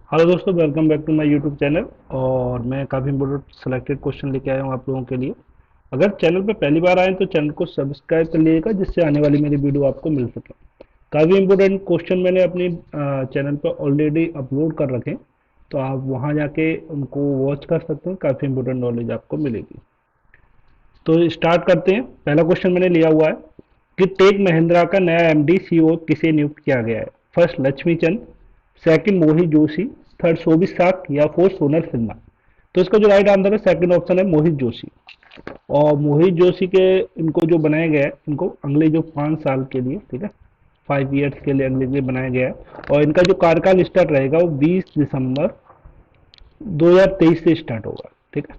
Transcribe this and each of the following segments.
Hello दोस्तों, welcome back to my YouTube channel. और मैं काफ़ी इंपॉर्टेंट सेलेक्टेड क्वेश्चन लेके आया हूँ आप लोगों के लिए। अगर चैनल पे पहली बार आए तो चैनल को सब्सक्राइब कर लीजिएगा, जिससे आने वाली मेरी वीडियो आपको मिल सके। काफ़ी इंपॉर्टेंट क्वेश्चन मैंने अपनी चैनल पर ऑलरेडी अपलोड कर रखे हैं, तो आप वहाँ जाके उनको वॉच कर सकते हैं। काफ़ी इंपॉर्टेंट नॉलेज आपको मिलेगी। तो स्टार्ट करते हैं। पहला क्वेश्चन मैंने लिया हुआ है कि टेक महिंद्रा का नया एमडी सीईओ किसे नियुक्त किया गया है। फर्स्ट लक्ष्मी चंद, सेकंड मोहित जोशी, थर्ड शोभित साख या फोर्थ सोनल सिन्हा। तो इसका जो राइट आंसर है सेकंड ऑप्शन है मोहित जोशी। और मोहित जोशी के इनको जो बनाया गया है, इनको अगले जो 5 साल के लिए, ठीक है, 5 ईयर्स के लिए अगले के लिए बनाया गया है। और इनका जो कार्यकाल स्टार्ट रहेगा वो 20 दिसंबर 2023 से स्टार्ट होगा। ठीक है।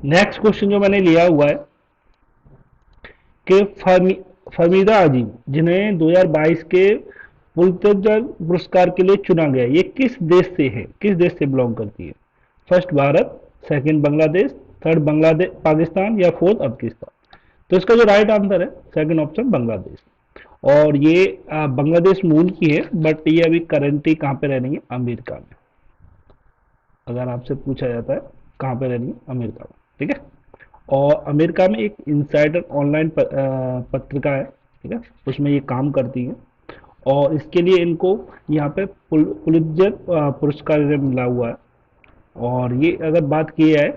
नेक्स्ट क्वेश्चन जो मैंने लिया हुआ है कि फमीदा अजीम, जिन्हें 2022 के पुलित्जर पुरस्कार के लिए चुना गया, ये किस देश से है, किस देश से बिलोंग करती है। First Bharat, second Bangladesh, third Bangladesh Pakistan या फोर्थ अफगानिस्तान। तो इसका जो राइट आंसर है सेकंड ऑप्शन बांग्लादेश। और ये बांग्लादेश मूल की है, बट ये अभी करंटली कहाँ पे रह रही है, अमेरिका में। अगर आपसे पूछा जाता है कहाँ पे रह रही है, अमेरिका में। ठीक है। और अमेरिका में एक इनसाइडर ऑनलाइन पत्रिका है, ठीक है, उसमें ये काम करती है। और इसके लिए इनको यहाँ पे पुलित्जर पुरस्कार मिला हुआ है। और ये अगर बात की जाए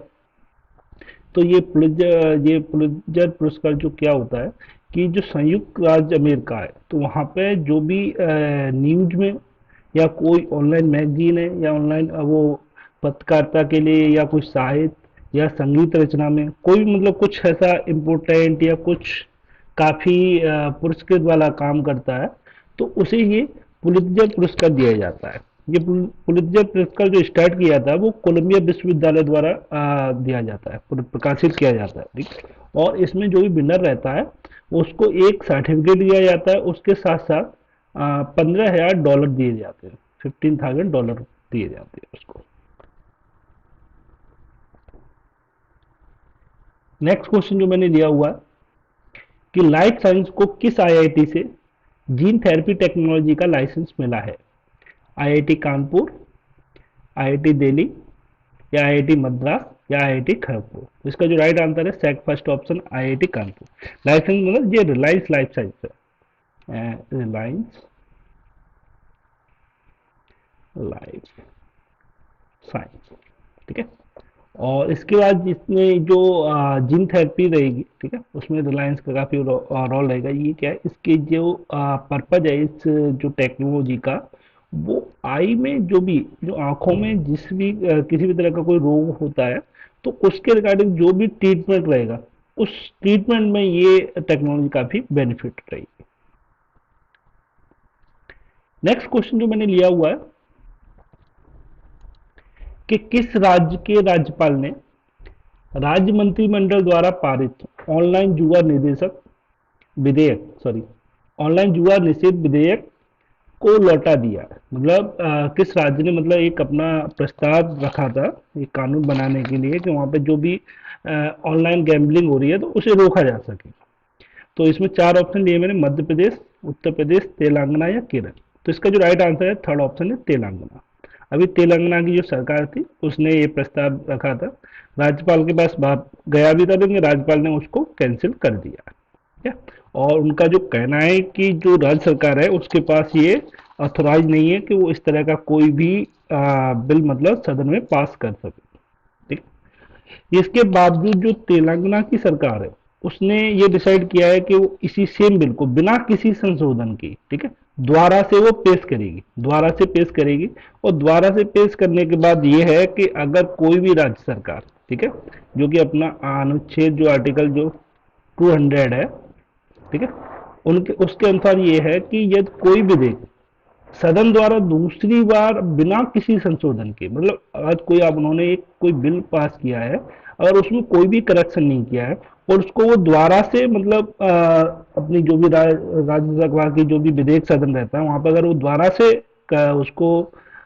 तो ये पुलित्जर पुरस्कार जो क्या होता है कि जो संयुक्त राज्य अमेरिका है, तो वहाँ पे जो भी न्यूज में या कोई ऑनलाइन मैगजीन है या ऑनलाइन वो पत्रकारिता के लिए या कुछ साहित्य या संगीत रचना में कोई भी मतलब कुछ ऐसा इम्पोर्टेंट या कुछ काफी पुरस्कृत वाला काम करता है, तो उसे ये पुलित्जर पुरस्कार दिया जाता है। ये पुलित्जर पुरस्कार जो स्टार्ट किया था वो कोलंबिया विश्वविद्यालय द्वारा दिया जाता है, प्रकाशित किया जाता है। ठीक। और इसमें जो भी विनर रहता है उसको एक सर्टिफिकेट दिया जाता है, उसके साथ साथ $15,000 दिए जाते हैं, $15,000 दिए जाते हैं उसको। नेक्स्ट क्वेश्चन जो मैंने लिया हुआ है कि लाइफ साइंस को किस आईआईटी से जीन थेरेपी टेक्नोलॉजी का लाइसेंस मिला है। आईआईटी कानपुर, आईआईटी दिल्ली या आईआईटी मद्रास या आईआईटी खड़गपुर। इसका जो राइट आंसर है सेक first option IIT Kanpur. License मतलब ये रिलायंस लाइफ साइंस है, रिलायंस लाइफ साइंस। ठीक है। और इसके बाद जिसमें जो जीन थेरेपी रहेगी, ठीक है, उसमें रिलायंस का काफी रोल रहेगा। ये क्या है, इसके जो पर्पज है इस जो टेक्नोलॉजी का, वो आई में जो आंखों में जिस भी किसी भी तरह का कोई रोग होता है, तो उसके रिगार्डिंग जो भी ट्रीटमेंट रहेगा, उस ट्रीटमेंट में ये टेक्नोलॉजी काफी बेनिफिट रहेगी। नेक्स्ट क्वेश्चन जो मैंने लिया हुआ है कि किस राज्य के राज्यपाल ने राज्य मंत्रिमंडल द्वारा पारित ऑनलाइन जुआ निदेशक विधेयक सॉरी ऑनलाइन जुआ निषेध विधेयक को लौटा दिया है। मतलब किस राज्य ने मतलब एक अपना प्रस्ताव रखा था एक कानून बनाने के लिए कि वहां पे जो भी ऑनलाइन गैम्बलिंग हो रही है तो उसे रोका जा सके। तो इसमें चार ऑप्शन लिए मैंने, मध्य प्रदेश, उत्तर प्रदेश, तेलंगाना या केरल। तो इसका जो राइट आंसर है थर्ड ऑप्शन है तेलंगाना। अभी तेलंगाना की जो सरकार थी उसने ये प्रस्ताव रखा था, राज्यपाल के पास बात गया भी था, लेकिन राज्यपाल ने उसको कैंसिल कर दिया। ठीक है। और उनका जो कहना है कि जो राज्य सरकार है उसके पास ये अथोराइज नहीं है कि वो इस तरह का कोई भी बिल मतलब सदन में पास कर सके। ठीक। इसके बावजूद जो तेलंगाना की सरकार है उसने ये डिसाइड किया है कि वो इसी सेम बिल को बिना किसी संशोधन की, ठीक है, द्वारा से वो पेश करेगी, द्वारा से पेश करेगी। और द्वारा से पेश करने के बाद ये है कि अगर कोई भी राज्य सरकार, ठीक है, जो कि अपना अनुच्छेद जो आर्टिकल जो 200 है, ठीक है, उनके उसके अनुसार ये है कि यदि कोई विधेयक सदन द्वारा दूसरी बार बिना किसी संशोधन के, मतलब आज कोई आप उन्होंने एक कोई बिल पास किया है और उसमें कोई भी करेक्शन नहीं किया है और उसको वो द्वारा से मतलब अपनी जो भी राज्यसभा की जो भी विधेयक सदन रहता है वहां पर अगर वो द्वारा से उसको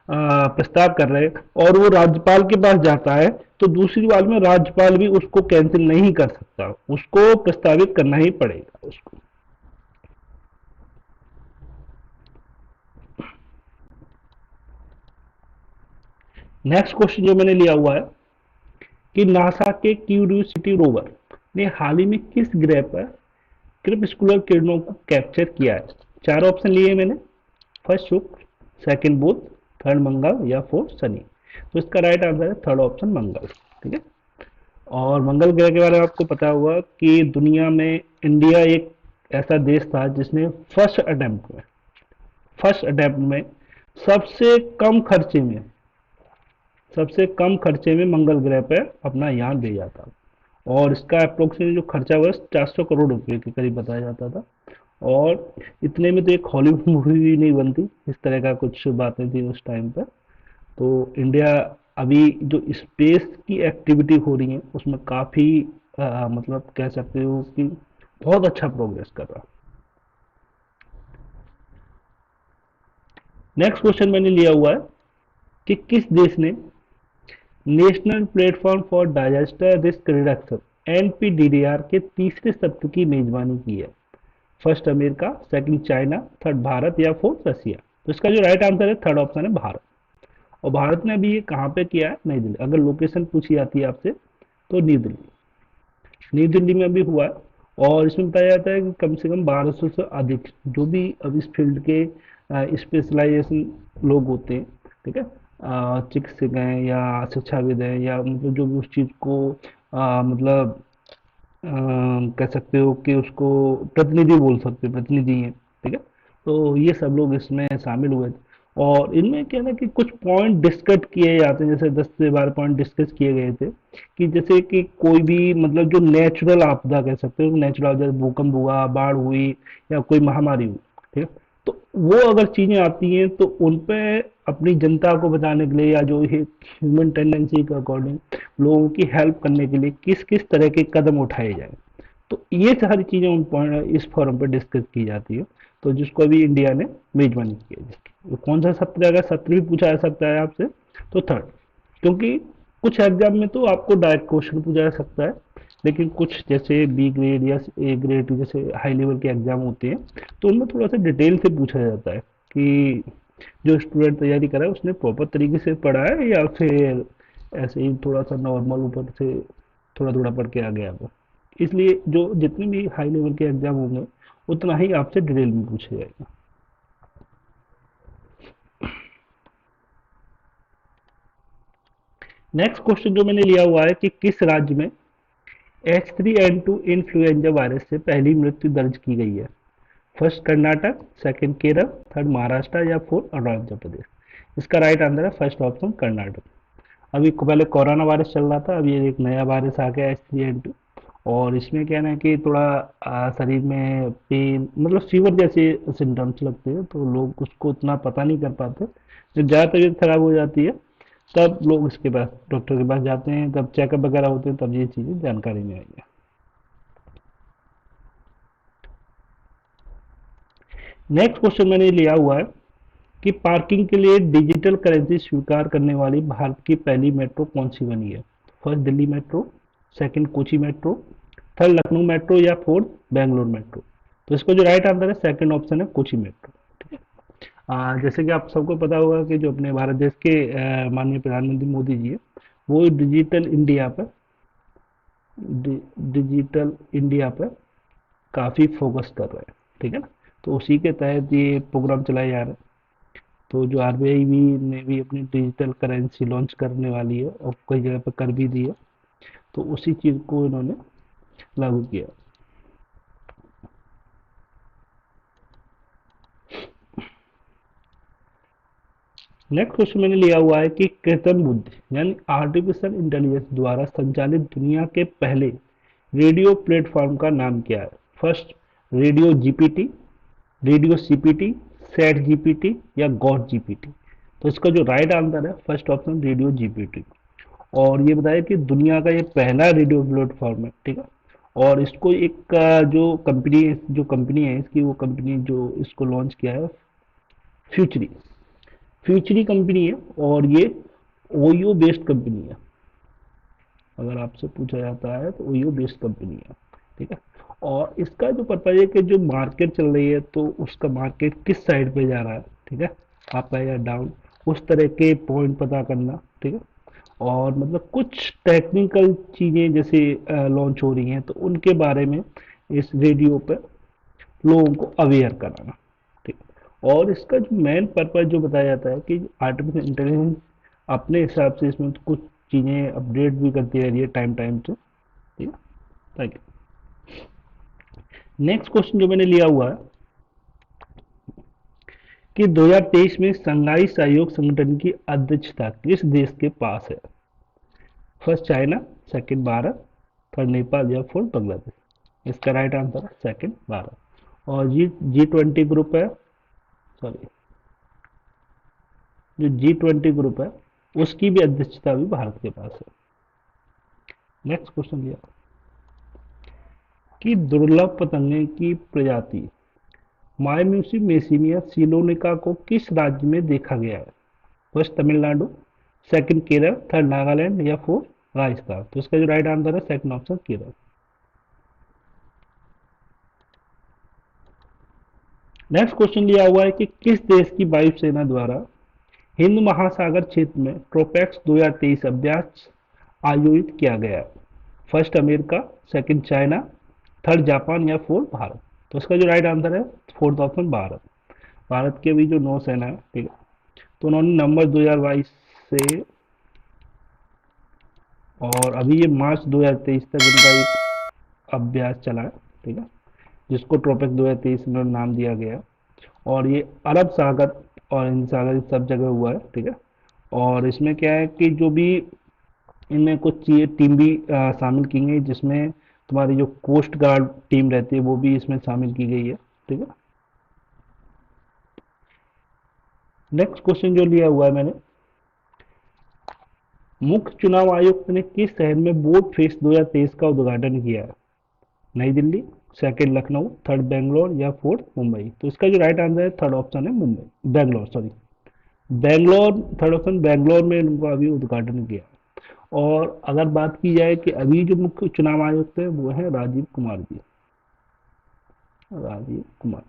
प्रस्ताव कर रहे हैं और वो राज्यपाल के पास जाता है, तो दूसरी बार में राज्यपाल भी उसको कैंसिल नहीं कर सकता, उसको प्रस्तावित करना ही पड़ेगा उसको। नेक्स्ट क्वेश्चन जो मैंने लिया हुआ है कि नासा के क्यूरियोसिटी रोवर ने हाल ही में किस ग्रह पर क्रिपस्कुलर किरणों को कैप्चर किया है। चार ऑप्शन लिए मैंने, फर्स्ट शुक्र, सेकंड बुध, थर्ड मंगल या फोर्थ शनि। तो इसका राइट आंसर है थर्ड ऑप्शन मंगल। ठीक है। और मंगल ग्रह के बारे में आपको पता होगा कि दुनिया में इंडिया एक ऐसा देश था जिसने फर्स्ट अटेम्प्ट में सबसे कम खर्चे में मंगल ग्रह पर अपना यान भेजा था। और इसका अप्रोक्सीमेट जो खर्चा हुआ 400 करोड़ रुपए के करीब बताया जाता था। और इतने में तो एक हॉलीवुड मूवी भी नहीं बनती, इस तरह का कुछ बातें थी उस टाइम पर। तो इंडिया अभी जो स्पेस की एक्टिविटी हो रही है उसमें काफ़ी मतलब कह सकते हो कि बहुत अच्छा प्रोग्रेस कर रहा है। नेक्स्ट क्वेश्चन मैंने लिया हुआ है कि किस देश ने national platform for disaster risk reduction NPDDR के तीसरे सत्र की मेजबानी की है। First America, second China, third Bharat या फोर्थ रसिया। तो इसका जो राइट आंसर है थर्ड ऑप्शन है भारत। और भारत ने अभी ये कहाँ पे किया है, नई दिल्ली। अगर लोकेशन पूछी जाती है आपसे तो नई दिल्ली में अभी हुआ है। और इसमें बताया जाता है कि कम से कम 1200 से अधिक जो भी अब इस फील्ड के स्पेशलाइजेशन लोग होते हैं, ठीक है, चिकित्सक हैं या शिक्षाविद हैं या मतलब जो भी उस चीज़ को मतलब कह सकते हो कि उसको प्रतिनिधि बोल सकते हो, प्रतिनिधि हैं। ठीक है। तो ये सब लोग इसमें शामिल हुए थे। और इनमें क्या है ना कि कुछ पॉइंट डिस्कस किए जाते हैं, जैसे 10 से 12 पॉइंट डिस्कस किए गए थे कि जैसे कि कोई भी मतलब जो नेचुरल आपदा कह सकते हो, नेचुरल आपदा जैसे भूकंप हुआ, बाढ़ हुई या कोई महामारी हुई, ठीक है, तो वो अगर चीजें आती हैं तो उन पे अपनी जनता को बचाने के लिए या जो ह्यूमन टेंडेंसी के अकॉर्डिंग लोगों की हेल्प करने के लिए किस किस तरह के कदम उठाए जाए। तो ये सारी चीजें उन इस फोरम पर डिस्कस की जाती है। तो जिसको अभी इंडिया ने मेजबानी की है जिसकी, वो कौन सा सत्र, अगर सत्र भी पूछा जा सकता है आपसे तो थर्ड। क्योंकि कुछ एग्जाम में तो आपको डायरेक्ट क्वेश्चन पूछा जा सकता है, लेकिन कुछ जैसे बी ग्रेड या ए ग्रेड जैसे हाई लेवल के एग्जाम होते हैं तो उनमें थोड़ा सा डिटेल से पूछा जाता है कि जो स्टूडेंट तैयारी कर रहा है उसने प्रॉपर तरीके से पढ़ा है या फिर ऐसे ही थोड़ा सा नॉर्मल ऊपर से थोड़ा थोड़ा पढ़ के आ गया वो। इसलिए जो जितने भी हाई लेवल के एग्जाम होंगे उतना ही आपसे डिटेल में पूछा जाएगा। नेक्स्ट क्वेश्चन जो मैंने लिया हुआ है कि किस राज्य में H3N2 इन्फ्लुएंजा वायरस से पहली मृत्यु दर्ज की गई है। First Karnataka, second Kerala, third Maharashtra या फोर्थ अरुणाचल प्रदेश। इसका राइट आंसर है फर्स्ट ऑप्शन कर्नाटक। अभी पहले कोरोना वायरस चल रहा था, अभी एक नया वायरस आ गया H3N2। और इसमें क्या है ना कि थोड़ा शरीर में पेन मतलब फीवर जैसे सिम्टम्स लगते हैं, तो लोग उसको उतना पता नहीं कर पाते। जब ज़्यादा तबीयत खराब हो जाती है तब लोग इसके पास डॉक्टर के पास जाते हैं, तब चेकअप वगैरह होते हैं, तब ये चीज़ें जानकारी में आई है। नेक्स्ट क्वेश्चन मैंने लिया हुआ है कि पार्किंग के लिए डिजिटल करेंसी स्वीकार करने वाली भारत की पहली मेट्रो कौन सी बनी है। First Delhi metro, second Kochi metro, third Lucknow metro या फोर्थ बेंगलोर मेट्रो। तो इसका जो राइट आंसर है सेकंड ऑप्शन है कोची मेट्रो। ठीक है। जैसे कि आप सबको पता होगा कि जो अपने भारत देश के माननीय प्रधानमंत्री मोदी जी है वो डिजिटल इंडिया पर काफ़ी फोकस कर रहे हैं। ठीक है ना। तो उसी के तहत ये प्रोग्राम चलाया जा रहा है। तो जो आरबीआई भी ने भी अपनी डिजिटल करेंसी लॉन्च करने वाली है और कई जगह पर कर भी दी है, तो उसी चीज़ को इन्होंने लागू किया। नेक्स्ट क्वेश्चन मैंने लिया हुआ है कि कृत्रिम बुद्धि यानी आर्टिफिशियल इंटेलिजेंस द्वारा संचालित दुनिया के पहले रेडियो प्लेटफॉर्म का नाम क्या है। First radio GPT, radio CPT, set GPT या गॉड जीपीटी। तो इसका जो राइट आंसर है फर्स्ट ऑप्शन रेडियो जीपीटी। और ये बताया कि दुनिया का ये पहला रेडियो प्लेटफॉर्म है। ठीक है। और इसको एक जो कंपनी है इसकी, वो कंपनी जो इसको लॉन्च किया है फ्यूचरी फ्यूचरी कंपनी है। और ये ओयो बेस्ड कंपनी है। अगर आपसे पूछा जाता है तो ओयो बेस्ड कंपनी है। ठीक है। और इसका जो पर्पज है कि जो मार्केट चल रही है तो उसका मार्केट किस साइड पे जा रहा है, ठीक है, अप है या डाउन, उस तरह के पॉइंट पता करना, ठीक है। और मतलब कुछ टेक्निकल चीज़ें जैसे लॉन्च हो रही हैं तो उनके बारे में इस रेडियो पे लोगों को अवेयर कराना, ठीक। और इसका जो मेन पर्पज जो बताया जाता है कि आर्टिफिशियल इंटेलिजेंस अपने हिसाब से इसमें कुछ चीज़ें अपडेट भी करती रह रही है टाइम टाइम से, ठीक है। Thank you. नेक्स्ट क्वेश्चन जो मैंने लिया हुआ है कि 2023 में शंघाई सहयोग संगठन की अध्यक्षता किस देश के पास है? First China, second Bharat, third Nepal या फोर्थ बांग्लादेश। इसका राइट आंसर है सेकंड भारत। और जी 20 ग्रुप है, सॉरी, जो जी 20 ग्रुप है उसकी भी अध्यक्षता भी भारत के पास है। नेक्स्ट क्वेश्चन लिया कि दुर्लभ पतंगे की प्रजाति माइम्यूसी मेसिनिया सिलोनिका को किस राज्य में देखा गया है? First Tamil Nadu, second Kerala, third Nagaland या फोर्थ राजस्थान। तो इसका जो राइट आंसर है second option Kerala. Next question लिया हुआ है कि किस देश की वायुसेना द्वारा हिंद महासागर क्षेत्र में ट्रोपैक्स 2023 अभ्यास आयोजित किया गया? First America, second China, third Japan या फोर्थ भारत। तो इसका जो राइट आंसर है फोर्थ ऑप्शन भारत। भारत की अभी जो नौसेना है, ठीक है, तो उन्होंने नवंबर 2022 से और अभी ये मार्च 2023 तक इनका एक अभ्यास चला है, ठीक है, जिसको ट्रोपैक्स 2023 में नाम दिया गया। और ये अरब सागर और हिंद सागर सब जगह हुआ है, ठीक है। और इसमें क्या है कि जो भी इनमें कुछ टीम भी शामिल की गई, जिसमें तुम्हारी जो कोस्ट गार्ड टीम रहती है वो भी इसमें शामिल की गई है, ठीक है। नेक्स्ट क्वेश्चन जो लिया हुआ है मैंने, मुख्य चुनाव आयुक्त ने किस शहर में वोट फेस्ट 2023 का उद्घाटन किया है? नई दिल्ली, सेकंड लखनऊ, थर्ड बेंगलोर या फोर्थ मुंबई। तो इसका जो राइट आंसर है थर्ड ऑप्शन है Mumbai, Bangalore, sorry, Bangalore. Third option Bangalore में उनको अभी उद्घाटन किया। और अगर बात की जाए कि अभी जो मुख्य चुनाव आयुक्त है वो है राजीव कुमार जी, राजीव कुमार।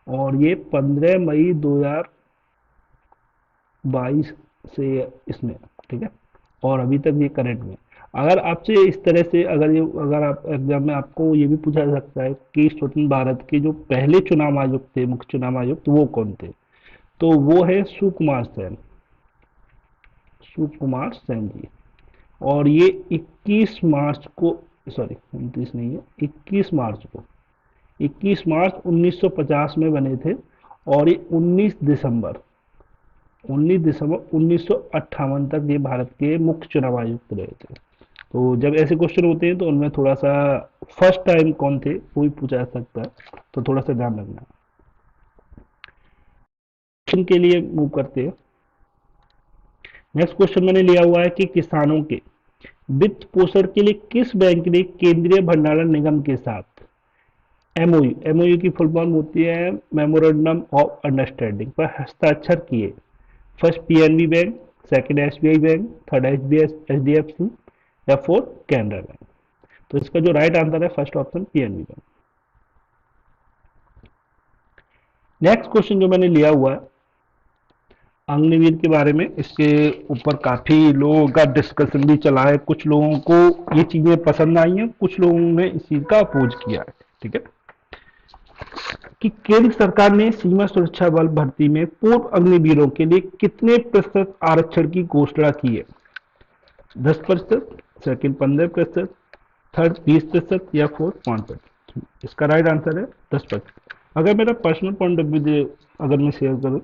और ये 15 मई 2022 से इसमें, ठीक है, और अभी तक ये करंट में। अगर आपसे इस तरह से अगर आप एग्जाम में आपको ये भी पूछा जा सकता है कि स्वतंत्र भारत के जो पहले चुनाव आयुक्त थे, मुख्य चुनाव आयुक्त, वो कौन थे? तो वो है सुकुमार सेन, सुकुमार सेन जी। और ये 21 मार्च को, सॉरी 29 नहीं है, 21 मार्च को, 21 मार्च 1950 में बने थे। और ये 19 दिसंबर 1958 तक ये भारत के मुख्य चुनाव आयुक्त रहे थे। तो जब ऐसे क्वेश्चन होते हैं तो उनमें थोड़ा सा फर्स्ट टाइम कौन थे वो भी पूछा जा सकता है, तो थोड़ा सा ध्यान रखना। के लिए मूव करते हैं। नेक्स्ट क्वेश्चन मैंने लिया हुआ है कि किसानों के वित्त पोषण के लिए किस बैंक ने केंद्रीय भंडारण निगम के साथ एमओयू, एमओयू की फुल फॉर्म होती है मेमोरेंडम ऑफ अंडरस्टैंडिंग, पर हस्ताक्षर किए? First PNB bank, second SBI bank, third HDFC या फोर्थ कैनरा बैंक। तो इसका जो राइट आंसर है first option PNB bank. Next question जो मैंने लिया हुआ है अग्निवीर के बारे में, इसके ऊपर काफी लोगों का डिस्कशन भी चला है। कुछ लोगों को ये चीजें पसंद आई हैं, कुछ लोगों ने इस चीज का अपोज किया है, ठीक है। कि केंद्र सरकार ने सीमा सुरक्षा बल भर्ती में पूर्व अग्निवीरों के लिए कितने प्रतिशत आरक्षण की घोषणा की है? 10%, सेकंड 15%, थर्ड 20% या फोर्थ 5%। इसका राइट आंसर है 10%। अगर मेरा पर्सनल पॉइंट ऑफ व्यू अगर मैं शेयर करूं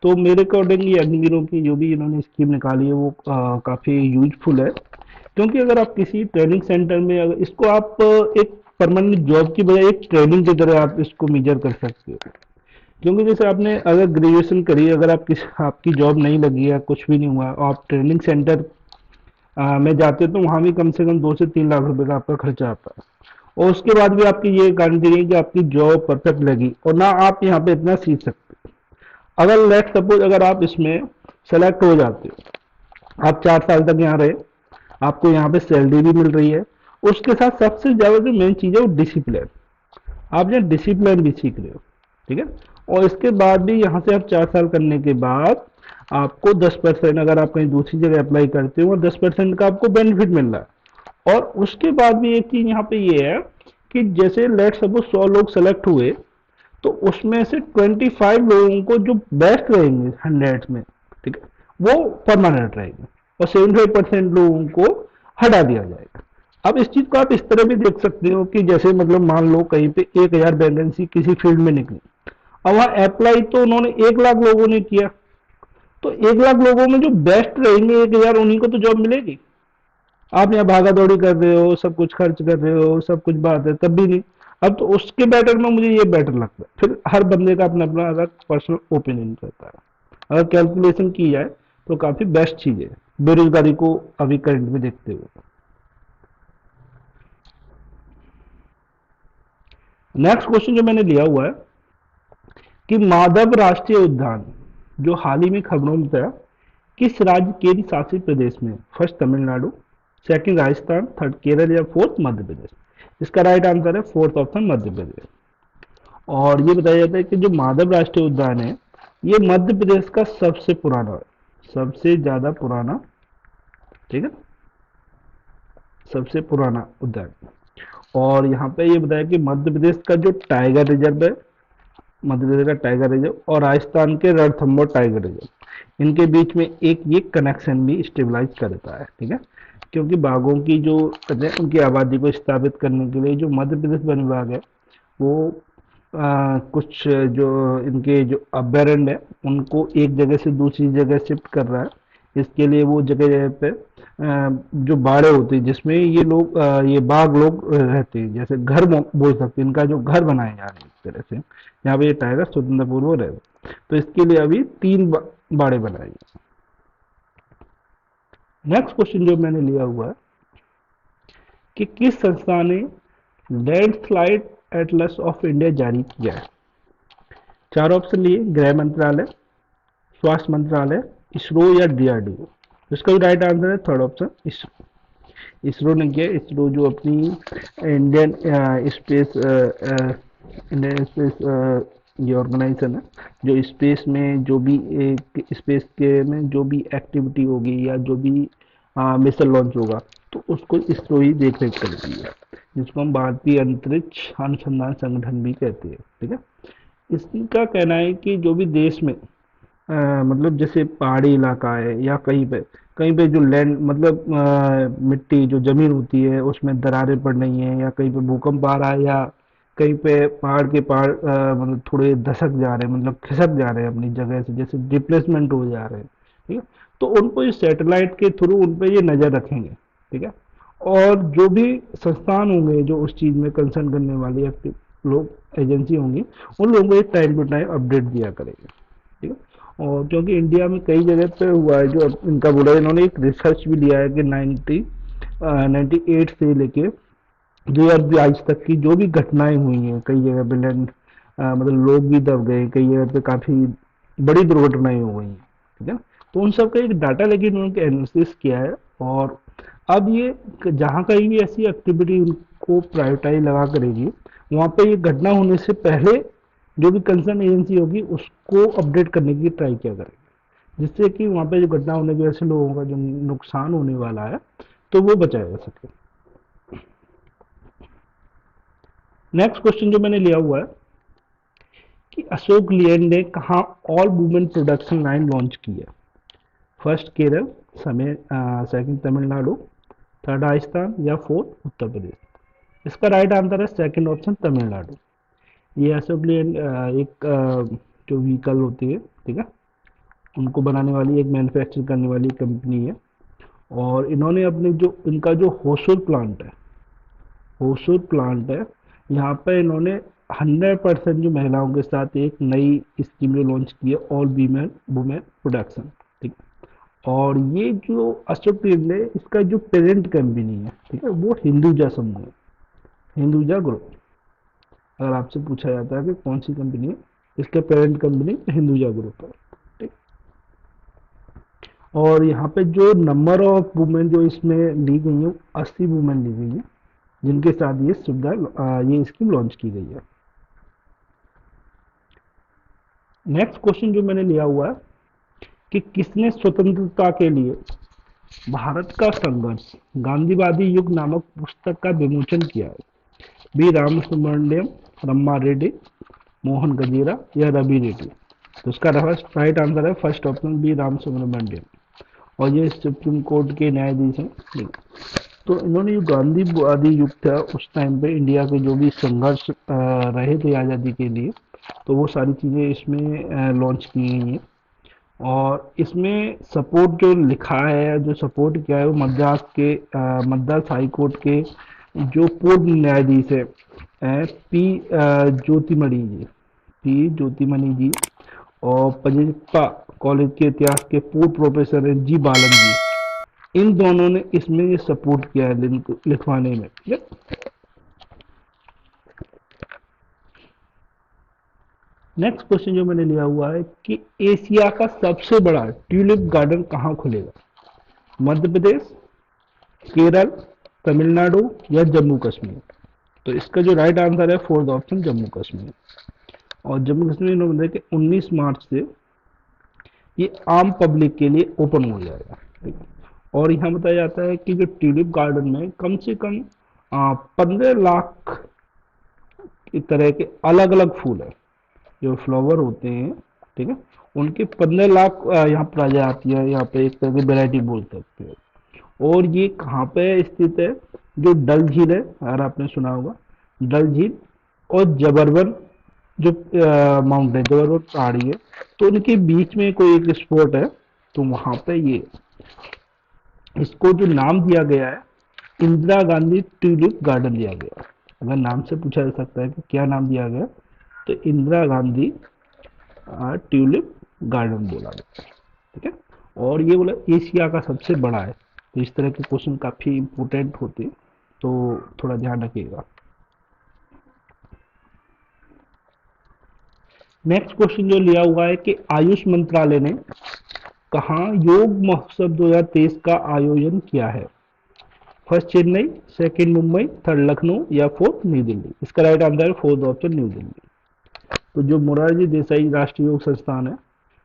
तो मेरे अकॉर्डिंग ये अग्निवीरों की जो भी इन्होंने स्कीम निकाली है वो काफ़ी यूजफुल है। क्योंकि अगर आप किसी ट्रेनिंग सेंटर में अगर इसको आप एक परमानेंट जॉब की बजाय एक ट्रेनिंग की तरह आप इसको मेजर कर सकते हो। क्योंकि जैसे आपने अगर ग्रेजुएशन करी, अगर आपकी जॉब नहीं लगी है, कुछ भी नहीं हुआ, आप ट्रेनिंग सेंटर में जाते हो तो वहाँ भी कम से कम 2 से 3 लाख रुपए का आपका खर्चा आता है। और उसके बाद भी आपकी ये गारंटी नहीं कि आपकी जॉब परफेक्ट लगी और ना आप यहाँ पे इतना सीख सकते। अगर लेट सपोज अगर आप इसमें सेलेक्ट हो जाते हो, आप 4 साल तक यहाँ रहे, आपको यहाँ पे सैलरी भी मिल रही है, उसके साथ सबसे ज़्यादा जो मेन चीज़ है वो डिसिप्लिन। आप यहाँ डिसिप्लिन भी सीख रहे हो, ठीक है। और इसके बाद भी यहाँ से आप 4 साल करने के बाद आपको 10%, अगर आप कहीं दूसरी जगह अप्लाई करते हो, 10% का आपको बेनिफिट मिल रहा है। और उसके बाद भी एक चीज यहाँ पे ये है कि जैसे लेट सपोज 100 लोग सेलेक्ट हुए, तो उसमें से 25 लोगों को जो बेस्ट रहेंगे 100 में, ठीक है, वो परमानेंट रहेंगे, और 75% लोगों को हटा दिया जाएगा। अब इस चीज को आप इस तरह भी देख सकते हो कि जैसे मतलब मान लो कहीं पे 1000 वैकेंसी किसी फील्ड में निकली, अब वहां अप्लाई तो उन्होंने 1 लाख लोगों ने किया, तो 1 लाख लोगों में जो बेस्ट रहेंगे 1000, उन्हीं को तो जॉब मिलेगी। आप यहाँ भागा दौड़ी कर रहे हो, सब कुछ खर्च कर रहे हो, सब कुछ बात है, तब भी नहीं। अब तो उसके बेटर में मुझे ये बेटर लगता है। फिर हर बंदे का अपना अपना अलग पर्सनल ओपिनियन रहता है। अगर कैलकुलेशन की जाए तो काफी बेस्ट चीज है बेरोजगारी को अभी करंट में देखते हुए। नेक्स्ट क्वेश्चन जो मैंने लिया हुआ है कि माधव राष्ट्रीय उद्यान जो हाल ही में खबरों में था, किस राज्य केंद्र शासित प्रदेश में? First Tamil Nadu, second Rajasthan, third Kerala, या फोर्थ मध्य प्रदेश? इसका राइट आंसर है फोर्थ ऑप्शन, मध्य प्रदेश। और ये बताया जाता है कि जो माधव राष्ट्रीय उद्यान है, ये मध्य प्रदेश का सबसे पुराना है, सबसे ज्यादा पुराना, ठीक है, सबसे पुराना उद्यान। और यहाँ पे ये बताया कि मध्य प्रदेश का जो टाइगर रिजर्व है, मध्य प्रदेश का टाइगर रिजर्व और राजस्थान के रणथंभौर टाइगर रिजर्व, इनके बीच में एक ये कनेक्शन भी स्टेबलाइज करता है, ठीक है। क्योंकि बाघों की जो उनकी आबादी को स्थापित करने के लिए जो मध्य प्रदेश वन विभाग है, वो कुछ जो इनके जो अभ्यारण्य है उनको एक जगह से दूसरी जगह शिफ्ट कर रहा है। इसके लिए वो जगह जगह पे जो बाड़े होते हैं जिसमें ये लोग ये बाघ लोग रहते हैं, जैसे घर बोल सकते हैं, इनका जो घर बनाए जा रहे हैं इस तरह से, यहाँ पे ये टाइगर स्वतंत्र पूर्व रहे। तो इसके लिए अभी 3 बाड़े बनाए गए। नेक्स्ट क्वेश्चन जो मैंने लिया हुआ है कि किस संस्था ने लैंडस्लाइड एटलस ऑफ इंडिया जारी किया है? 4 ऑप्शन लिए, गृह मंत्रालय, स्वास्थ्य मंत्रालय, इसरो, या डीआरडीओ? इसका भी राइट आंसर है थर्ड ऑप्शन, इसरो। इसरो ने किया। इसरो जो अपनी इंडियन स्पेस इंडियन स्पेस ये ऑर्गेनाइजेशन है, जो स्पेस में जो भी एक स्पेस के में जो भी एक्टिविटी होगी या जो भी मिशन लॉन्च होगा, तो उसको इसरो ही देख रेख करती है, जिसको हम भारतीय अंतरिक्ष अनुसंधान संगठन भी कहते हैं, ठीक है। इसका कहना है कि जो भी देश में मतलब जैसे पहाड़ी इलाका है या कहीं पे जो लैंड मतलब मिट्टी जो जमीन होती है उसमें दरारें पड़ रही हैं, या कहीं पे भूकंप आ रहा है, या कहीं पे पहाड़ मतलब थोड़े धसक जा रहे हैं, मतलब खिसक जा रहे हैं अपनी जगह से, जैसे डिप्लेसमेंट हो जा रहे हैं, ठीक है। तो उनको ये सैटेलाइट के थ्रू उन पे ये नजर रखेंगे, ठीक है। और जो भी संस्थान होंगे जो उस चीज में कंसर्न करने वाले या लोग एजेंसी होंगी, उन लोगों को एक टाइम टू टाइम अपडेट दिया करेंगे, ठीक है। और क्योंकि इंडिया में कई जगह पे हुआ है जो इनका बोला, इन्होंने एक रिसर्च भी लिया है कि 98 से लेके 2022 तक की जो भी घटनाएं हुई हैं, कई जगह पे लैंड मतलब लोग भी दब गए, कई जगह पे काफी बड़ी दुर्घटनाएं हो गई हैं, ठीक है। तो उन सब का एक डाटा लेके इन्होंने एनालिसिस किया है। और अब ये जहाँ कहीं भी ऐसी एक्टिविटी उनको प्रायोरिटाइज लगा करेगी, वहाँ पे ये घटना होने से पहले जो भी कंसर्न एजेंसी होगी उसको अपडेट करने की ट्राई किया करेगी, जिससे कि वहाँ पे जो घटना होने की वजह से लोगों का जो नुकसान होने वाला है तो वो बचाया जा सके। नेक्स्ट क्वेश्चन जो मैंने लिया हुआ है कि अशोक लेलैंड ने कहा all women production line launch की है? फर्स्ट केरल, समय सेकंड तमिलनाडु, थर्ड राजस्थान, या फोर्थ उत्तर प्रदेश? इसका राइट आंसर है सेकंड ऑप्शन, तमिलनाडु। ये अशोक लेलैंड एक जो व्हीकल होती है, ठीक है, उनको बनाने वाली एक मैन्युफैक्चर करने वाली कंपनी है। और इन्होंने अपने जो इनका जो होसुर प्लांट है, यहाँ पे इन्होंने 100% जो महिलाओं के साथ एक नई स्कीम जो लॉन्च की है, ऑल वीमेन वुमेन प्रोडक्शन, ठीक है। और ये जो अशोक लेलैंड है इसका जो पेरेंट कंपनी है, ठीक है, वो हिंदुजा समूह है, हिंदुजा ग्रुप। अगर आपसे पूछा जाता है कि कौन सी कंपनी है, इसका पेरेंट कंपनी हिंदुजा ग्रुप है, ठीक। और यहाँ पे जो नंबर ऑफ वुमेन जो इसमें ली गई है, 80 वुमेन ली गई है, जिनके साथ ये सुविधा ये स्कीम लॉन्च की गई है। नेक्स्ट क्वेश्चन जो मैंने लिया हुआ है कि किसने स्वतंत्रता के लिए भारत का संघर्ष गांधीवादी युग नामक पुस्तक का विमोचन किया है? बी रामसुब्रमण्यम, रम्मा रेड्डी, मोहन गजेरा या रवि रेड्डी? तो इसका राइट आंसर है फर्स्ट ऑप्शन बी रामसुब्रमण्यम। और ये सुप्रीम कोर्ट के न्यायाधीश हैं। तो इन्होंने जो गांधीवादी युग था उस टाइम पे इंडिया के जो भी संघर्ष रहे थे आज़ादी के लिए, तो वो सारी चीज़ें इसमें लॉन्च की गई हैं। और इसमें सपोर्ट जो लिखा है, जो सपोर्ट किया है, वो मद्रास हाई कोर्ट के जो पूर्व न्यायाधीश है पी ज्योतिमणि जी, पी ज्योतिमणि जी, और पजप्पा कॉलेज के इतिहास के पूर्व प्रोफेसर हैं जी बालन जी। इन दोनों ने इसमें ये सपोर्ट किया है लिखवाने में, ठीक है। नेक्स्ट क्वेश्चन जो मैंने लिया हुआ है कि एशिया का सबसे बड़ा ट्यूलिप गार्डन कहाँ खुलेगा? मध्य प्रदेश, केरल, तमिलनाडु या जम्मू कश्मीर? तो इसका जो राइट आंसर है फोर्थ ऑप्शन जम्मू कश्मीर। और जम्मू कश्मीर में बताया कि 19 मार्च से ये आम पब्लिक के लिए ओपन हो जाएगा, ठीक है। और यहाँ बताया जाता है कि जो ट्यूलिप गार्डन में कम से कम 15 लाख की तरह के अलग अलग फूल है, जो फ्लावर होते हैं, ठीक है। उनके 15 लाख यहाँ प्रजाति है, यहाँ पे एक तरह की वेराइटी बोल सकते हैं। और ये कहाँ पे स्थित है? जो डल झील है, अगर आपने सुना होगा, डल झील और जबरवन जो माउंटेन, जबरवन पहाड़ी है, तो उनके बीच में कोई एक स्पॉट है। तो वहां पे ये इसको जो नाम दिया गया है इंदिरा गांधी ट्यूलिप गार्डन दिया गया है। अगर नाम से पूछा जा सकता है कि क्या नाम दिया गया, तो इंदिरा गांधी ट्यूलिप गार्डन बोला गया, ठीक है। और ये बोला एशिया का सबसे बड़ा है। तो इस तरह के क्वेश्चन काफी इंपोर्टेंट होते हैं, तो थोड़ा ध्यान रखिएगा। नेक्स्ट क्वेश्चन जो लिया हुआ है कि आयुष मंत्रालय ने कहाँ योग महोत्सव 2023 का आयोजन किया है? First Chennai, second Mumbai, third Lucknow या फोर्थ नई दिल्ली? इसका राइट आंसर है फोर्थ ऑप्शन न्यू दिल्ली। तो जो मोरारजी देसाई राष्ट्रीय योग संस्थान है,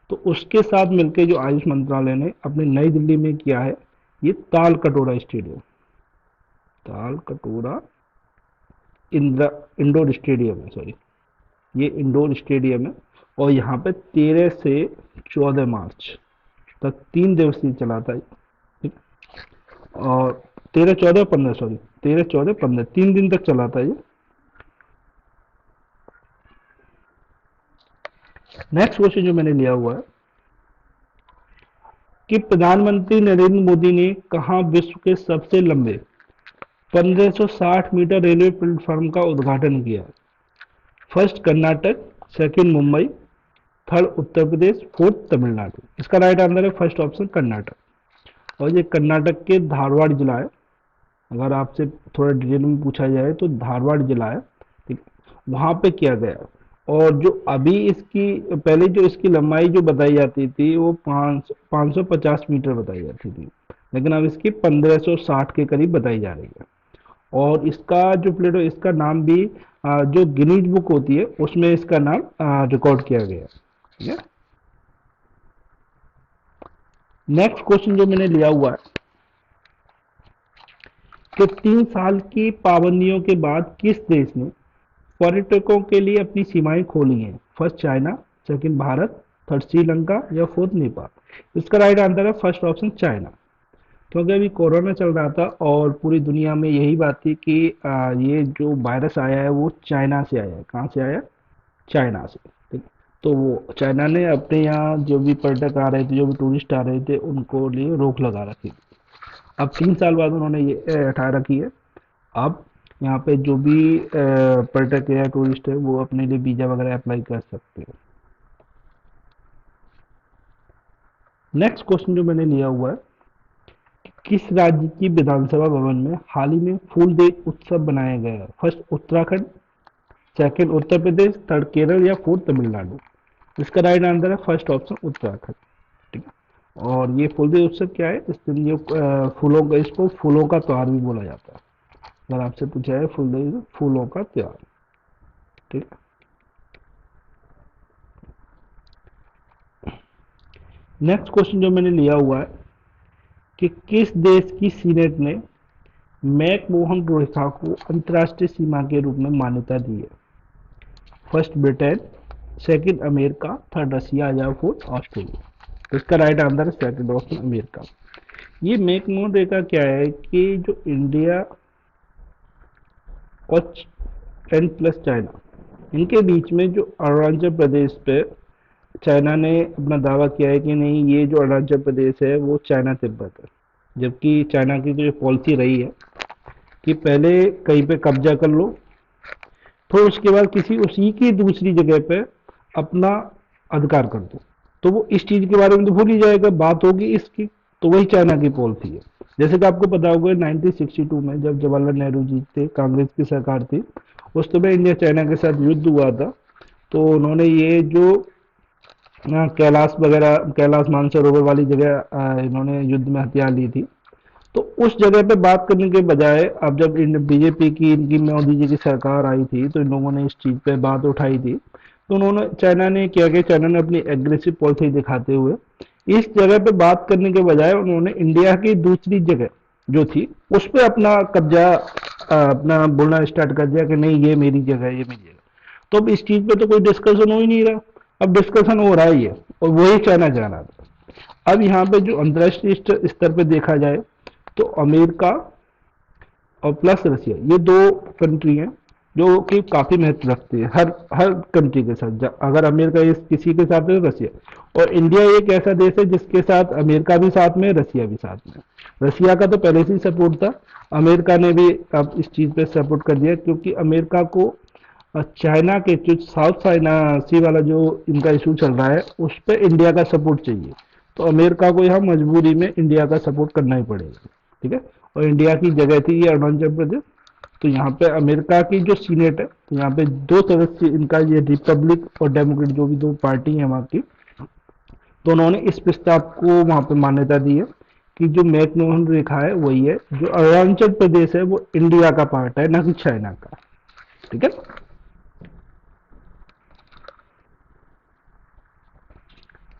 तो उसके साथ मिलकर जो आयुष मंत्रालय ने अपने नई दिल्ली में किया है, ये ताल कटोरा स्टेडियम, ताल कटोरा इंदिरा इंडोर स्टेडियम है, सॉरी, ये इंडोर स्टेडियम है। और यहाँ पे 13 से 14 मार्च तक 3 दिवसीय चला था, ठीक। और 13, 14, 15, सॉरी, 13, 14, 15 3 दिन तक चला था ये। नेक्स्ट क्वेश्चन जो मैंने लिया हुआ है कि प्रधानमंत्री नरेंद्र मोदी ने कहा विश्व के सबसे लंबे 1560 मीटर रेलवे प्लेटफॉर्म का उद्घाटन किया? First Karnataka, second Mumbai, third Uttar Pradesh, fourth Tamil Nadu? इसका राइट आंसर है फर्स्ट ऑप्शन कर्नाटक। और ये कर्नाटक के धारवाड़ जिला है। अगर आपसे थोड़ा डिटेल में पूछा जाए तो धारवाड़ जिला है, ठीक। वहां पे किया गया। और जो अभी इसकी पहले जो इसकी लंबाई जो बताई जाती थी वो 550 मीटर बताई जाती थी, लेकिन अब इसकी 1560 के करीब बताई जा रही है। और इसका जो प्लेटो इसका नाम भी जो गिनीज बुक होती है उसमें इसका नाम रिकॉर्ड किया गया है, ठीक है। नेक्स्ट क्वेश्चन जो मैंने लिया हुआ है कि 3 साल की पाबंदियों के बाद किस देश ने पर्यटकों के लिए अपनी सीमाएं खोली हैं? First China, second Bharat, third Sri Lanka या फोर्थ नेपाल? इसका राइट आंसर है फर्स्ट ऑप्शन चाइना। क्योंकि अभी कोरोना चल रहा था और पूरी दुनिया में यही बात थी कि ये जो वायरस आया है वो चाइना से आया है। कहाँ से आया? चाइना से, ठीक। तो वो चाइना ने अपने यहाँ जो भी पर्यटक आ रहे थे, जो भी टूरिस्ट आ रहे थे, उनको लिए रोक लगा रखी। अब 3 साल बाद उन्होंने ये हटा रखी है। अब यहाँ पे जो भी पर्यटक है या टूरिस्ट है वो अपने लिए वीजा वगैरह अप्लाई कर सकते हैं। नेक्स्ट क्वेश्चन जो मैंने लिया हुआ है, किस राज्य की विधानसभा भवन में हाल ही में फूल डे उत्सव बनाया गया है? First Uttarakhand, second Uttar Pradesh, third Kerala या फोर्थ तमिलनाडु? इसका राइट आंसर है फर्स्ट ऑप्शन उत्तराखंड, ठीक है। और ये फूल डे उत्सव क्या है? इस दिन ये फूलों का इसको फूलों का त्योहार भी बोला जाता है। अगर आपसे पूछा है फूल डे फूलों का त्योहार, ठीक है। नेक्स्ट क्वेश्चन जो मैंने लिया हुआ है कि किस देश की सीनेट ने मैकमोहन रेखा को अंतर्राष्ट्रीय सीमा के रूप में मान्यता दी है? First Britain, second America, third Russia या फोर्थ ऑस्ट्रेलिया। तो इसका राइट आंसर है सेकंड ऑप्शन अमेरिका। ये मैकमोहन रेखा क्या है कि जो इंडिया और एंड प्लस चाइना, इनके बीच में जो अरुणाचल प्रदेश पे चाइना ने अपना दावा किया है कि नहीं, ये जो अरुणाचल प्रदेश है वो चाइना तिब्बत है। जबकि चाइना की जो पॉलिसी रही है कि पहले कहीं पे कब्जा कर लो, फिर उसके बाद किसी उसी की दूसरी जगह पे अपना अधिकार कर दो, तो वो इस चीज के बारे में तो भूल ही जाएगा, बात होगी इसकी। तो वही चाइना की पॉलिसी है। जैसे कि आपको पता होगा 1962 में जब जवाहरलाल नेहरू जी थे, कांग्रेस की सरकार थी, उस समय इंडिया चाइना के साथ युद्ध हुआ था। तो उन्होंने ये जो कैलाश वगैरह, कैलाश मानसरोवर वाली जगह इन्होंने युद्ध में हथियार ली थी। तो उस जगह पे बात करने के बजाय अब जब इन बीजेपी की, इनकी मोदी जी की सरकार आई थी, तो इन लोगों ने इस चीज पे बात उठाई थी। तो उन्होंने, चाइना ने क्या किया, चाइना ने अपनी एग्रेसिव पॉलिसी दिखाते हुए इस जगह पे बात करने के बजाय उन्होंने इंडिया की दूसरी जगह जो थी उस पर अपना कब्जा, अपना बोलना स्टार्ट कर दिया कि नहीं ये मेरी जगह है, ये मेरी जगह। तो अब इस चीज पे तो कोई डिस्कशन हो ही नहीं रहा। अब डिस्कशन हो रहा ही है, और वही चाइना चाह रहा था। अब यहाँ पे जो अंतर्राष्ट्रीय स्तर पे देखा जाए तो अमेरिका और प्लस रसिया, ये दो कंट्री हैं जो कि काफी महत्व रखती है हर हर कंट्री के साथ। अगर अमेरिका इस किसी के साथ है तो रसिया, और इंडिया एक ऐसा देश है जिसके साथ अमेरिका भी साथ में, रसिया भी साथ में। रसिया का तो पहले से ही सपोर्ट था, अमेरिका ने भी अब इस चीज पे सपोर्ट कर दिया, क्योंकि अमेरिका को चाइना के जो साउथ चाइना सी वाला जो इनका इशू चल रहा है उस पर इंडिया का सपोर्ट चाहिए। तो अमेरिका को यहाँ मजबूरी में इंडिया का सपोर्ट करना ही पड़ेगा। ठीक है। और इंडिया की जगह थी ये अरुणाचल प्रदेश। तो यहाँ पे अमेरिका की जो सीनेट है, तो यहाँ पे दो सदस्य इनका, ये रिपब्लिक और डेमोक्रेट जो भी दो पार्टी है वहाँ की, तो उन्होंने इस प्रस्ताव को वहाँ पे मान्यता दी है कि जो मैकमोहन रेखा है वही है, जो अरुणाचल प्रदेश है वो इंडिया का पार्ट है, ना कि चाइना का। ठीक है।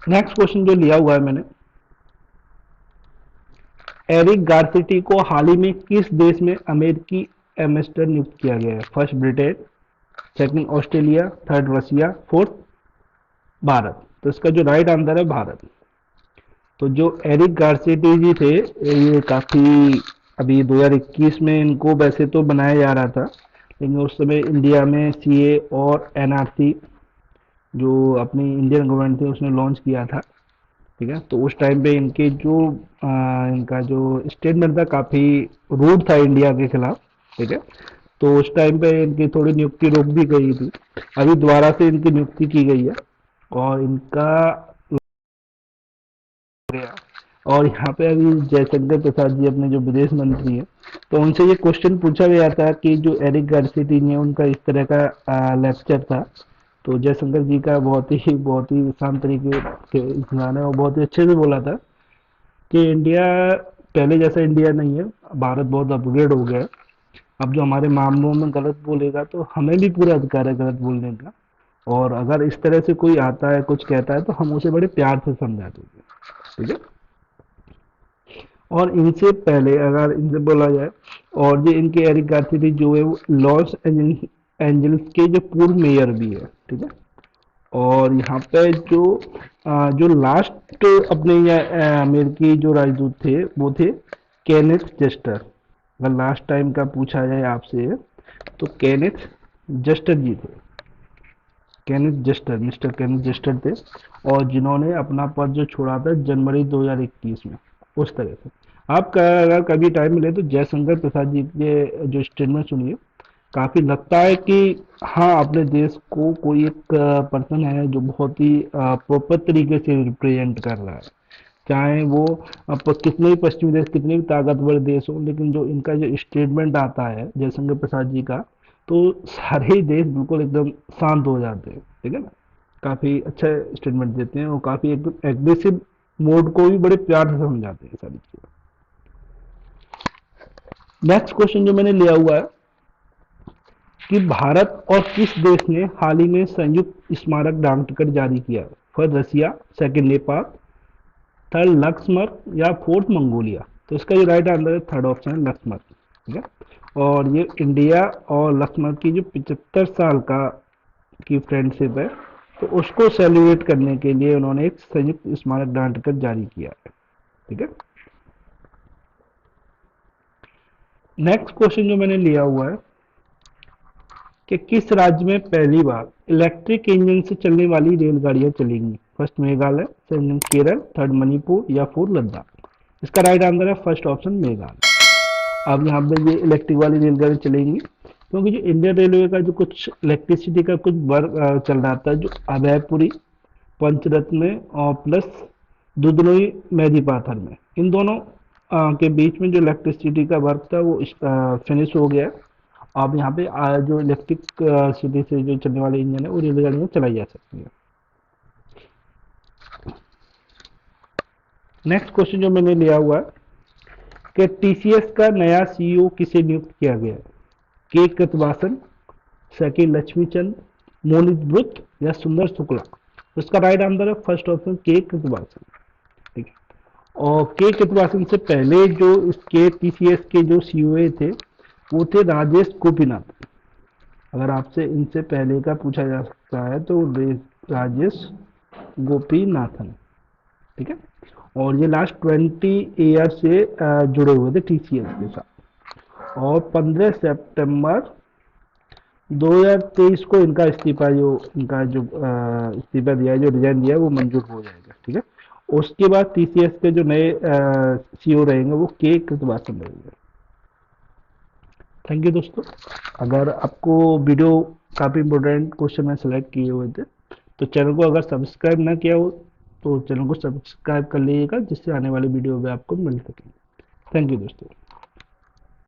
नेक्स्ट क्वेश्चन जो लिया हुआ है मैंने, एरिक गारसिटी को हाल ही में किस देश में अमेरिकी एम्बेसडर नियुक्त किया गया है? First Britain, second Australia, third Russia, fourth Bharat. तो इसका जो राइट आंसर है भारत। तो जो एरिक गारसिटी जी थे, ये काफी, अभी 2021 में इनको वैसे तो बनाया जा रहा था, लेकिन उस समय इंडिया में सीए और एनआरसी जो अपनी इंडियन गवर्नमेंट थी उसने लॉन्च किया था। ठीक है। तो उस टाइम पे इनके जो इनका जो स्टेटमेंट था काफी रूड था इंडिया के खिलाफ। ठीक है। तो उस टाइम पे इनकी थोड़ी नियुक्ति रोक दी गई थी। अभी दोबारा से इनकी नियुक्ति की गई है, और इनका गया। और यहाँ पे अभी जयशंकर प्रसाद जी अपने जो विदेश मंत्री हैं, तो उनसे ये क्वेश्चन पूछा गया था कि जो एरिक गारसिटी ने उनका इस तरह का लेक्चर था, तो जयशंकर जी का बहुत ही शांत तरीके के इंसान है और बहुत ही अच्छे से बोला था कि इंडिया पहले जैसा इंडिया नहीं है, भारत बहुत अपग्रेड हो गया है। अब जो हमारे मामलों में गलत बोलेगा तो हमें भी पूरा अधिकार है गलत बोलने का, और अगर इस तरह से कोई आता है कुछ कहता है तो हम उसे बड़े प्यार से समझा देंगे। ठीक है। और इनसे पहले अगर इनसे बोला जाए, और जो इनके एरिक गारसिटी जो है वो लॉस एंजल्स के जो पूर्व मेयर भी है। ठीक है। और यहाँ पे जो लास्ट अपने अमेरिकी जो राजदूत थे वो थे केनेथ जस्टर। अगर लास्ट टाइम का पूछा जाए आपसे तो केनेथ जस्टर जी थे। Kenneth Juster, mister Kenneth Juster थे, और जिन्होंने अपना पद जो छोड़ा था जनवरी 2021 में। उस तरह से आप अगर कभी टाइम मिले तो जयशंकर प्रसाद जी के जो स्टेटमेंट सुनिए, काफी लगता है कि हाँ, अपने देश को कोई एक पर्सन है जो बहुत ही प्रॉपर तरीके से रिप्रेजेंट कर रहा है। चाहे वो कितने भी पश्चिमी देश, कितने भी ताकतवर देश हो, लेकिन जो इनका जो स्टेटमेंट आता है जयशंकर प्रसाद जी का, तो सारे ही देश बिल्कुल एकदम शांत हो जाते हैं। ठीक है ना। काफी अच्छा स्टेटमेंट देते हैं, और काफी एकदम एग्रेसिव मोड को भी बड़े प्यार से समझाते हैं सारी चीजें। नेक्स्ट क्वेश्चन जो मैंने लिया हुआ है कि भारत और किस देश ने हाल ही में संयुक्त स्मारक डाक टिकट जारी किया है? फर्स्ट रसिया, सेकंड नेपाल, थर्ड लक्समबर्ग या फोर्थ मंगोलिया। तो इसका जो राइट आंसर है थर्ड ऑप्शन है लक्समबर्ग। ठीक है। और ये इंडिया और लक्समबर्ग की जो 75 साल का की फ्रेंडशिप है, तो उसको सेलिब्रेट करने के लिए उन्होंने एक संयुक्त स्मारक डाकटिकट जारी किया है। ठीक है। नेक्स्ट क्वेश्चन जो मैंने लिया हुआ है कि किस राज्य में पहली बार इलेक्ट्रिक इंजन से चलने वाली रेलगाड़ियां चलेंगी। First Meghalaya, second Kerala, third Manipur या फोर्थ लद्दाख। इसका राइट आंसर है फर्स्ट ऑप्शन मेघालय। अब यहाँ पे ये इलेक्ट्रिक वाली रेलगाड़ी चलेंगी क्योंकि जो इंडियन रेलवे का जो कुछ इलेक्ट्रिसिटी का कुछ वर्क चल रहा था, जो अभयपुरी, पंचरत्न और प्लस दुधनोई मेदिपाथर में, इन दोनों के बीच में जो इलेक्ट्रिसिटी का वर्क था वो फिनिश हो गया है। अब यहाँ पे जो इलेक्ट्रिक सिटी से जो चलने वाले इंजन है वो रेलगाड़ियाँ चलाई जा सकती है। नेक्स्ट क्वेश्चन जो मैंने लिया हुआ है कि टीसीएस का नया सीईओ किसे नियुक्त किया गया है। के कृतवासन, सेकंड लक्ष्मीचंद, मोनित ब्रुत या सुंदर शुक्ला। तो इसका राइट आंसर है फर्स्ट ऑप्शन के कृतवासन। ठीक है। और के कृतवासन से पहले जो इसके टीसीएस के जो सीईओ थे वो थे राजेश गोपीनाथ। अगर आपसे इनसे पहले का पूछा जा सकता है तो राजेश गोपीनाथन। ठीक है। और ये लास्ट 20 ईयर से जुड़े हुए थे टीसीएस के साथ। और 15 सितंबर 2023 को इनका इस्तीफा जो इस्तीफा दिया है, जो रिजाइन दिया है, वो मंजूर हो जाएगा। ठीक है। उसके बाद टीसीएस के जो नए सीईओ रहेंगे वो के कृतवासन रहेंगे। थैंक यू दोस्तों। अगर आपको वीडियो काफ़ी इंपॉर्टेंट क्वेश्चन में सेलेक्ट किए हुए थे तो चैनल को अगर सब्सक्राइब ना किया हो तो चैनल को सब्सक्राइब कर लीजिएगा, जिससे आने वाली वीडियो भी आपको मिल सके। थैंक यू दोस्तों।